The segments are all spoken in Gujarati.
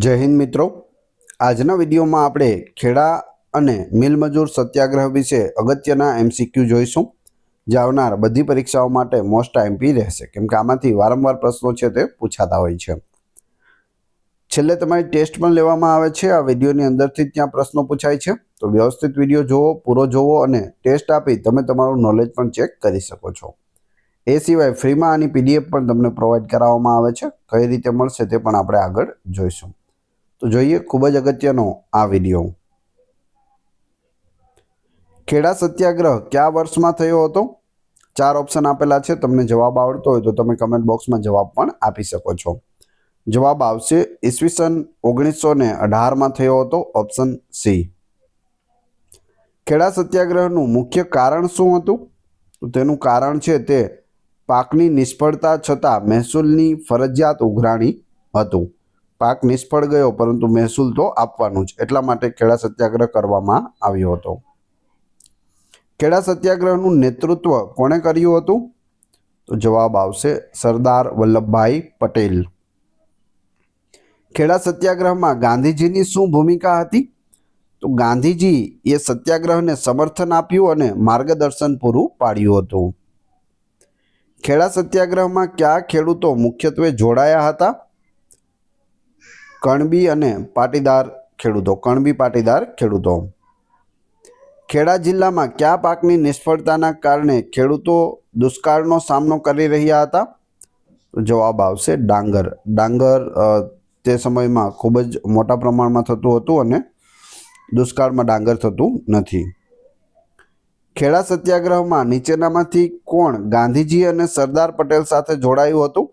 જય હિન્દ મિત્રો, આજના વિડીયોમાં આપણે ખેડા અને મિલમજૂર સત્યાગ્રહ વિશે અગત્યના MCQ જોઈશું, જે આવનાર બધી પરીક્ષાઓ માટે મોસ્ટ આઈએમપી રહેશે, કેમ કે આમાંથી વારંવાર પ્રશ્નો છે તે પૂછાતા હોય છે. છેલ્લે તમારી ટેસ્ટ પણ લેવામાં આવે છે. આ વિડીયોની અંદરથી જ ત્યાં પ્રશ્નો પૂછાય છે, તો વ્યવસ્થિત વિડીયો જોવો, પૂરો જોવો અને ટેસ્ટ આપી તમે તમારું નોલેજ પણ ચેક કરી શકો છો. એ સિવાય ફ્રીમાં આની PDF પણ તમને પ્રોવાઈડ કરાવવામાં આવે છે. કઈ રીતે મળશે તે પણ આપણે આગળ જોઈશું. તો જોઈએ ખૂબ જ અગત્યનો આ વિડીયો. ખેડા સત્યાગ્રહ કયા વર્ષમાં થયો હતો? 4 ઓપ્શન આપેલા છે. તમને જવાબ આવડતો હોય તો તમે કમેન્ટ બોક્સમાં જવાબ પણ આપી શકો છો. જવાબ આવશે ઈસવીસન 1918માં થયો હતો, ઓપ્શન સી. ખેડા સત્યાગ્રહનું મુખ્ય કારણ શું હતું? તો તેનું કારણ છે તે પાકની નિષ્ફળતા છતાં મહેસૂલની ફરજિયાત ઉઘરાણી હતું. પાક નિષ્ફળ ગયો પરંતુ મહેસૂલ તો આપવાનું જ, એટલા માટે ખેડા સત્યાગ્રહ કરવામાં આવ્યો હતો. ખેડા સત્યાગ્રહનું નેતૃત્વ કોણે કર્યું હતું? તો જવાબ આવશે સરદાર વલ્લભભાઈ પટેલ. ખેડા સત્યાગ્રહમાં ગાંધીજીની શું ભૂમિકા હતી? તો ગાંધીજી એ સત્યાગ્રહને સમર્થન આપ્યું અને માર્ગદર્શન પૂરું પાડ્યું હતું. ખેડા સત્યાગ્રહમાં કયા ખેડૂતો મુખ્યત્વે જોડાયા હતા? કણબી અને પાટીદાર ખેડૂતો. કણબી પાટીદાર ખેડૂતો. ખેડા જિલ્લામાં કયા પાકની નિષ્ફળતાના કારણે ખેડૂતો દુષ્કાળનો સામનો કરી રહ્યા હતા? તો જવાબ આવશે ડાંગર. ડાંગર તે સમયમાં ખૂબ જ મોટા પ્રમાણમાં થતું હતું અને દુષ્કાળમાં ડાંગર થતું નથી. ખેડા સત્યાગ્રહમાં નીચેનામાંથી કોણ ગાંધીજી અને સરદાર પટેલ સાથે જોડાયું હતું?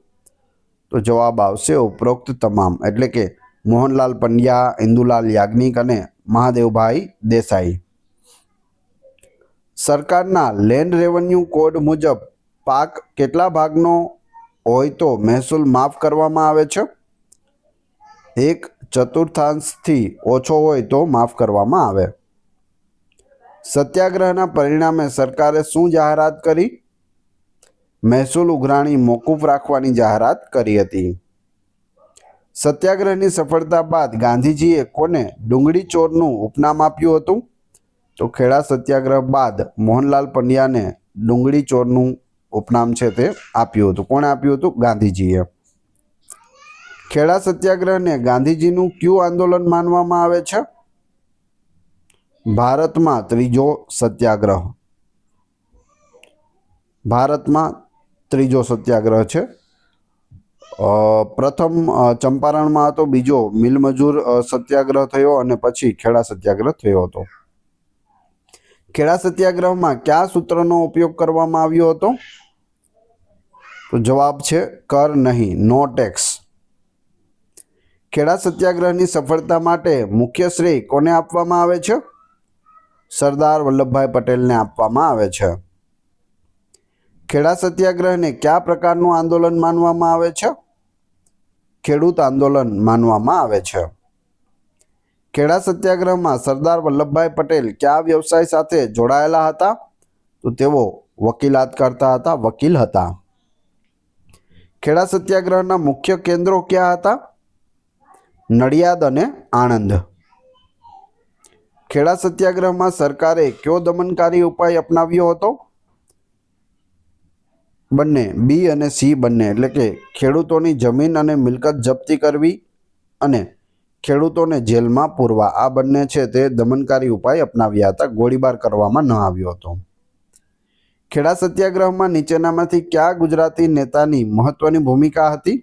તો જવાબ આવશે ઉપરોક્ત તમામ, એટલે કે મોહનલાલ પંડ્યા, ઇન્દુલાલ યાજ્ઞિક અને મહાદેવભાઈ દેસાઈ. સરકારના લેન્ડ રેવન્યુ કોડ મુજબ પાક કેટલા ભાગનો હોય તો મહેસૂલ માફ કરવામાં આવે છે? 1/4થી ઓછો હોય તો માફ કરવામાં આવે. સત્યાગ્રહના પરિણામે સરકારે શું જાહેરાત કરી? મહેસૂલ ઉઘરાણી મોકૂફ રાખવાની જાહેરાત કરી હતી. સત્યાગ્રહની સફળતા બાદ ગાંધીજીએ કોને ડુંગળી ચોરનું ઉપનામ આપ્યું હતું? તો ખેડા સત્યાગ્રહ બાદ મોહનલાલ પંડ્યાને ડુંગળી ચોરનું ઉપનામ છે તે આપ્યું હતું. કોણે આપ્યું હતું? ગાંધીજીએ. ખેડા સત્યાગ્રહને ગાંધીજીનું કયું આંદોલન માનવામાં આવે છે? ભારતમાં ત્રીજો સત્યાગ્રહ. ભારતમાં ત્રીજો સત્યાગ્રહ છે. પ્રથમ ચંપારણમાં હતો, બીજો મિલમજૂર સત્યાગ્રહ થયો અને પછી ખેડા સત્યાગ્રહ થયો હતો. ખેડા સત્યાગ્રહમાં કયા સૂત્રનો ઉપયોગ કરવામાં આવ્યો હતો? તો જવાબ છે કર નહીં, નો ટેક્સ. ખેડા સત્યાગ્રહની સફળતા માટે મુખ્ય શ્રેય કોને આપવામાં આવે છે? સરદાર વલ્લભભાઈ પટેલને આપવામાં આવે છે. ખેડા સત્યાગ્રહને કયા પ્રકારનું આંદોલન માનવામાં આવે છે? ખેડૂત આંદોલન માનવામાં આવે છે. ખેડા સત્યાગ્રહમાં સરદાર વલ્લભભાઈ પટેલ કયા વ્યવસાય સાથે જોડાયેલા હતા? તો તેઓ વકીલાત કરતા હતા, વકીલ હતા. ખેડા સત્યાગ્રહના મુખ્ય કેન્દ્રો ક્યાં હતા? નડિયાદ અને આણંદ. ખેડા સત્યાગ્રહમાં સરકારે કયો દમનકારી ઉપાય અપનાવ્યો હતો? બંને, બી અને સી બંને, એટલે કે ખેડૂતોની જમીન અને મિલકત જપ્તી કરવી અને ખેડૂતોને જેલમાં પૂરવા. આ બંને છે તે દમનકારી ઉપાય અપનાવ્યા હતા. ગોળીબાર કરવામાં ન આવ્યો હતો. ખેડા સત્યાગ્રહમાં નીચેનામાંથી કયા ગુજરાતી નેતાની મહત્વની ભૂમિકા હતી?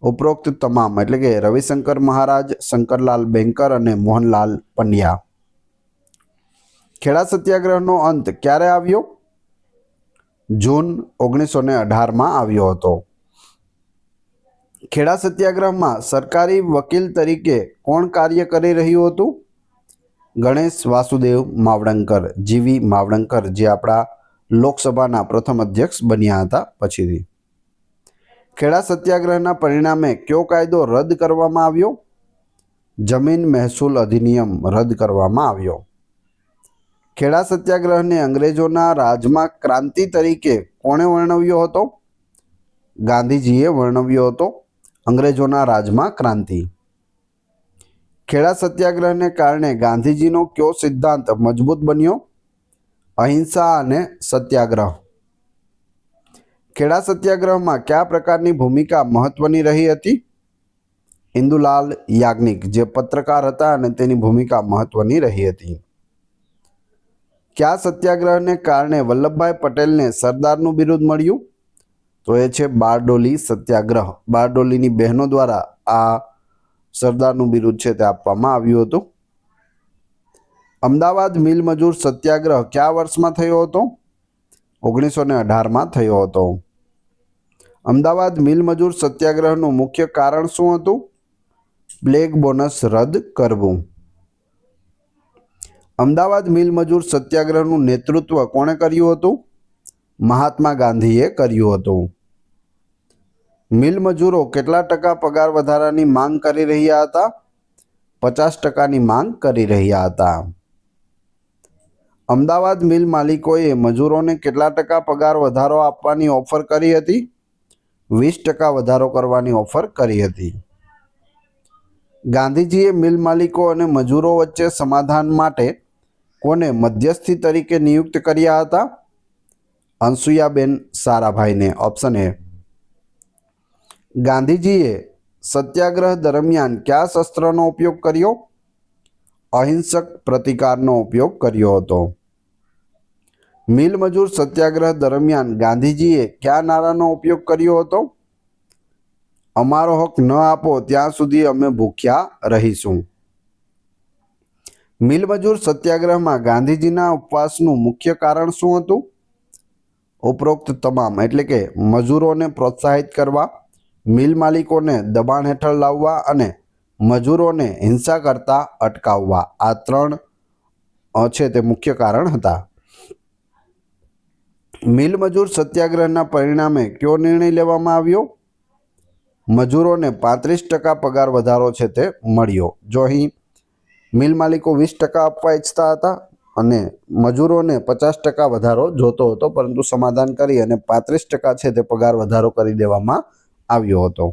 ઉપરોક્ત તમામ, એટલે કે રવિશંકર મહારાજ, શંકરલાલ બેંકર અને મોહનલાલ પંડ્યા. ખેડા સત્યાગ્રહનો અંત ક્યારે આવ્યો? જૂન 1918માં આવ્યો હતો. ખેડા સત્યાગ્રહમાં સરકારી વકીલ તરીકે કોણ કાર્ય કરી રહ્યું હતું? ગણેશ વાસુદેવ માવડંકર, જીવી માવડંકર, જે આપણા લોકસભાના પ્રથમ અધ્યક્ષ બન્યા હતા પછીથી. ખેડા સત્યાગ્રહના પરિણામે કયો કાયદો રદ કરવામાં આવ્યો? જમીન મહેસૂલ અધિનિયમ રદ કરવામાં આવ્યો. ખેડા સત્યાગ્રહને અંગ્રેજોના રાજમાં ક્રાંતિ તરીકે કોણે વર્ણવ્યો હતો? ગાંધીજીએ વર્ણવ્યો હતો અંગ્રેજોના રાજમાં ક્રાંતિ. ખેડા સત્યાગ્રહને કારણે ગાંધીજીનો કયો સિદ્ધાંત મજબૂત બન્યો? અહિંસા અને સત્યાગ્રહ. ખેડા સત્યાગ્રહમાં કયા પ્રકારની ભૂમિકા મહત્વની રહી હતી? ઇન્દુલાલ યાજ્ઞિક, જે પત્રકાર હતા અને તેની ભૂમિકા મહત્વની રહી હતી. કયા સત્યાગ્રહને કારણે વલ્લભભાઈ પટેલને સરદારનું બિરુદ મળ્યું? તો એ છે બારડોલી સત્યાગ્રહ. બારડોલીની બહેનો દ્વારા આ સરદારનું બિરુદ છે તે આપવામાં આવ્યું હતું. અમદાવાદ મિલ મજૂર સત્યાગ્રહ કયા વર્ષમાં થયો હતો? 1918માં થયો હતો. અમદાવાદ મિલ મજૂર સત્યાગ્રહનું મુખ્ય કારણ શું હતું? પ્લેગ બોનસ રદ કરવું. અમદાવાદ મિલ મજૂર સત્યાગ્રહનું નેતૃત્વ કોણે કર્યું હતું? મહાત્મા ગાંધીએ કર્યું હતું. મિલ મજૂરો કેટલા ટકા પગાર વધારાની માંગ કરી રહ્યા હતા? 50%ની માંગ કરી રહ્યા હતા. અમદાવાદ મિલ માલિકોએ મજૂરોને કેટલા ટકા પગાર વધારો આપવાની ઓફર કરી હતી? 20% વધારો કરવાની ઓફર કરી હતી. ગાંધીજીએ મિલ માલિકો અને મજૂરો વચ્ચે સમાધાન માટે કોને મધ્યસ્થી તરીકે નિયુક્ત કર્યા હતા? અનસુયાબેન સારાભાઈને. Option A. ગાંધીજીએ સત્યાગ્રહ દરમિયાન કયા શસ્ત્રનો ઉપયોગ કર્યો? અહિંસક પ્રતિકારનો ઉપયોગ કર્યો હતો. મિલ મજૂર સત્યાગ્રહ દરમિયાન ગાંધીજીએ કયા નારાનો ઉપયોગ કર્યો હતો? અમારો હક ન આપો ત્યાં સુધી અમે ભૂખ્યા રહીશું. મિલ મજૂર સત્યાગ્રહમાં ગાંધીજીના ઉપવાસનું મુખ્ય કારણ શું હતું? ઉપરોક્ત તમામ, એટલે કે મજૂરોને પ્રોત્સાહિત કરવા, મિલ માલિકોને દબાણ હેઠળ લાવવા અને મજૂરોને હિંસા કરતા અટકાવવા. આ 3 છે તે મુખ્ય કારણ હતા. મિલ મજૂર સત્યાગ્રહના પરિણામે કયો નિર્ણય લેવામાં આવ્યો? મજૂરોને 35% પગાર વધારો છે તે મળ્યો. જો અહીં મિલ માલિકો 20% આપવા ઈચ્છતા હતા અને મજૂરોને 50% વધારો જોતો હતો, પરંતુ સમાધાન કરી અને 35% છે તે પગાર વધારો કરી દેવામાં આવ્યો હતો.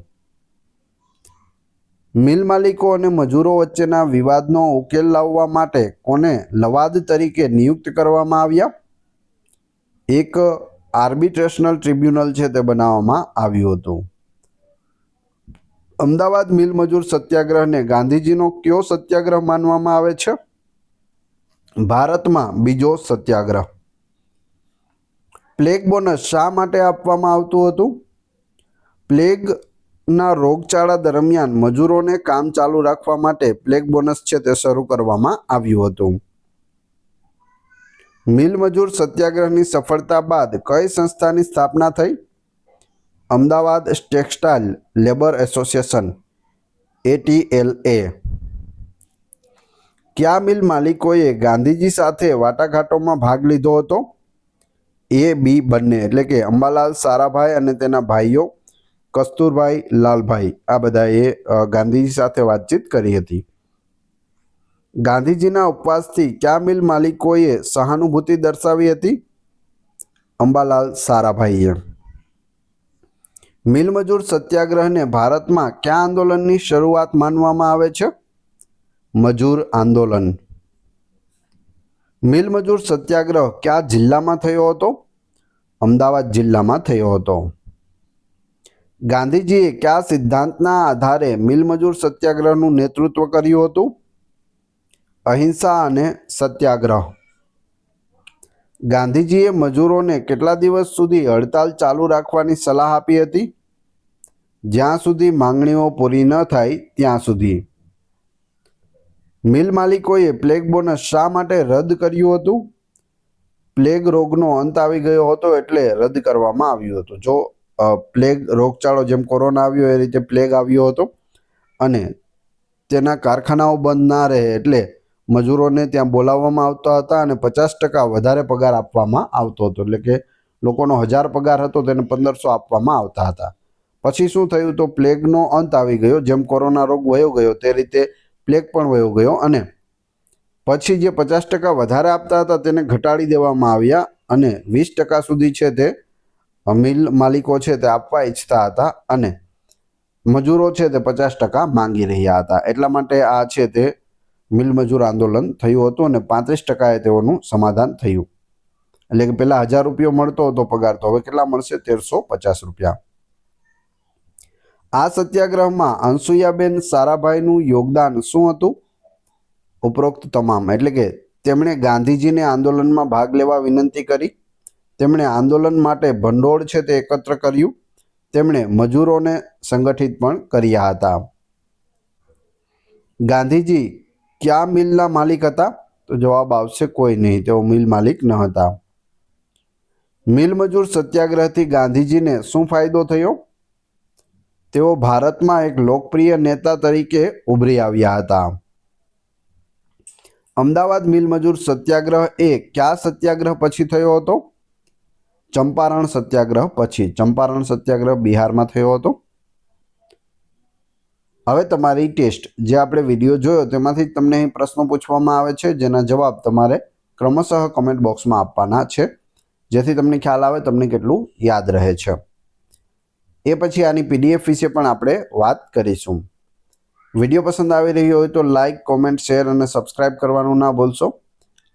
મિલ માલિકો અને મજૂરો વચ્ચેના વિવાદનો ઉકેલ લાવવા માટે કોને લવાદ તરીકે નિયુક્ત કરવામાં આવ્યા? એક આર્બિટ્રેશનલ ટ્રિબ્યુનલ છે તે બનાવવામાં આવ્યું હતું. અમદાવાદ મિલ મજૂર સત્યાગ્રહને ગાંધીજીનો કયો સત્યાગ્રહ માનવામાં આવે છે? ભારતમાં બીજો સત્યાગ્રહ. પ્લેગ બોનસ શા માટે આપવામાં આવતું હતું? પ્લેગના રોગચાળા દરમિયાન મજૂરોને કામ ચાલુ રાખવા માટે પ્લેગ બોનસ છે તે શરૂ કરવામાં આવ્યું હતું. મિલ મજૂર સત્યાગ્રહની સફળતા બાદ કઈ સંસ્થાની સ્થાપના થઈ? Ahmedabad textile labour association, ATLA. કયા મિલ માલિકોએ ગાંધીજી સાથે વાટાઘાટોમાં ભાગ લીધો હતો? A, B બંને, એટલે કે અંબાલાલ સારાભાઈ અને તેના ભાઈઓ કસ્તુરભાઈ, લાલભાઈ, આ બધાએ ગાંધીજી સાથે વાતચીત કરી હતી. ગાંધીજીના ઉપવાસથી કયા મિલ માલિકોએ સહાનુભૂતિ દર્શાવી હતી? અંબાલાલ સારાભાઈએ. મિલ મજૂર સત્યાગ્રહને ભારતમાં કયા આંદોલનની શરૂઆત માનવામાં આવે છે? મજૂર આંદોલન. મિલ મજૂર સત્યાગ્રહ કયા જિલ્લામાં થયો હતો? અમદાવાદ જિલ્લામાં થયો હતો. ગાંધીજીએ કયા સિદ્ધાંતના આધારે મિલ મજૂર સત્યાગ્રહનું નેતૃત્વ કર્યું હતું? અહિંસા અને સત્યાગ્રહ. ગાંધીજીએ મજૂરોને કેટલા દિવસ સુધી હડતાલ ચાલુ રાખવાની સલાહ આપી હતી? જ્યાં સુધી માંગણીઓ પૂરી ન થાય ત્યાં સુધી. મિલ માલિકોએ પ્લેગ બોનસ શા માટે રદ કર્યું હતું? પ્લેગ રોગનો અંત આવી ગયો હતો એટલે રદ કરવામાં આવ્યું હતું. જો પ્લેગ રોગચાળો જેમ કોરોના આવ્યો એ રીતે પ્લેગ આવ્યો હતો અને તેના કારખાનાઓ બંધ ના રહે એટલે મજૂરોને ત્યાં બોલાવવામાં આવતા હતા અને 50% વધારે પગાર આપવામાં આવતો હતો. એટલે કે લોકોનો 1000 પગાર હતો તેને 1500 આપવામાં આવતા હતા. પછી શું થયું? તો પ્લેગનો અંત આવી ગયો. જેમ કોરોના રોગ વયો ગયો તે રીતે પ્લેગ પણ વયો ગયો અને પછી જે 50% વધારે આપતા હતા તેને ઘટાડી દેવામાં આવ્યા અને 20% સુધી છે તે મિલ માલિકો છે તે આપવા ઈચ્છતા હતા અને મજૂરો છે તે 50% માંગી રહ્યા હતા. એટલા માટે આ છે તે મિલ મજૂર આંદોલન થયું હતું અને 35% તેઓનું સમાધાન થયું. એટલે કે પહેલા 1000 રૂપિયો મળતો હતો પગાર, તો હવે કેટલા મળશે? 1350 રૂપિયા. આ સત્યાગ્રહમાં અનસુયાબેન સારાભાઈનું યોગદાન શું હતું? ઉપરોક્ત તમામ. એટલે કે તેમણે ગાંધીજીને આંદોલનમાં ભાગ લેવા વિનંતી કરી, તેમણે આંદોલન માટે ભંડોળ છે તે એકત્ર કર્યું, તેમણે મજૂરોને સંગઠિત પણ કર્યા હતા. ગાંધીજી કયા મિલના માલિક હતા? તો જવાબ આવશે કોઈ નહીં, તેઓ મિલ માલિક ન હતા. મિલ મજૂર સત્યાગ્રહથી ગાંધીજીને શું ફાયદો થયો? તેઓ ભારતમાં એક લોકપ્રિય નેતા તરીકે ઉભરી આવ્યા હતા. અમદાવાદ મિલ મજૂર સત્યાગ્રહ એ કયા સત્યાગ્રહ પછી થયો હતો? ચંપારણ સત્યાગ્રહ પછી. ચંપારણ સત્યાગ્રહ બિહારમાં થયો હતો. હવે તમારી ટેસ્ટ, જે આપણે વિડીયો જોયો તેમાંથી તમને અહીં પ્રશ્નો પૂછવામાં આવે છે, જેના જવાબ તમારે ક્રમશઃ કમેન્ટ બોક્સમાં આપવાના છે, જેથી તમને ખ્યાલ આવે તમને કેટલું યાદ રહે છે. એ પછી આની પીડીએફ વિશે પણ આપણે વાત કરીશું. વિડીયો પસંદ આવી રહ્યો હોય તો લાઇક, કોમેન્ટ, શેર અને સબસ્ક્રાઇબ કરવાનું ના ભૂલશો.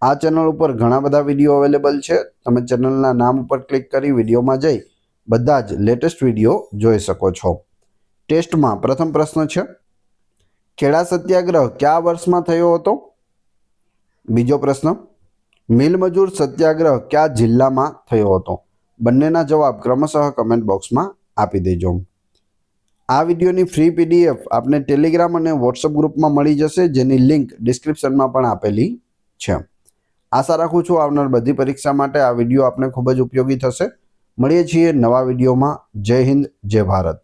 આ ચેનલ ઉપર ઘણા બધા વિડીયો અવેલેબલ છે. તમે ચેનલના નામ ઉપર ક્લિક કરી વિડીયોમાં જઈ બધા જ લેટેસ્ટ વિડીયો જોઈ શકો છો. ટેસ્ટમાં પ્રથમ પ્રશ્ન છે, ખેડા સત્યાગ્રહ કયા વર્ષમાં થયો હતો? બીજો પ્રશ્ન, મિલ મજૂર સત્યાગ્રહ કયા જિલ્લામાં થયો હતો? બંનેના જવાબ ક્રમશઃ કમેન્ટ બોક્સમાં આપી દેજો. આ વિડીયોની ફ્રી પીડીએફ આપને ટેલિગ્રામ અને વોટ્સઅપ ગ્રુપમાં મળી જશે, જેની લિંક ડિસ્ક્રિપ્શનમાં પણ આપેલી છે. આશા રાખું છું આવનાર બધી પરીક્ષા માટે આ વિડીયો આપને ખૂબ જ ઉપયોગી થશે. મળીએ છીએ નવા વિડીયોમાં. જય હિન્દ, જય ભારત.